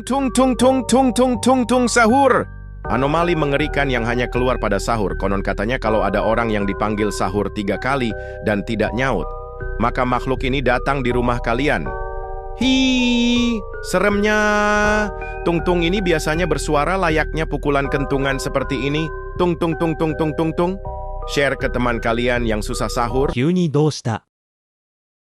Tung tung tung tung tung tung tung sahur. Anomali mengerikan yang hanya keluar pada sahur. Konon katanya kalau ada orang yang dipanggil sahur 3 kali dan tidak nyaut, maka makhluk ini datang di rumah kalian. Hi, seremnya. Tung-tung ini biasanya bersuara layaknya pukulan kentungan seperti ini. Tung tung tung tung tung tung tung. Share ke teman kalian yang susah sahur. 急にどうした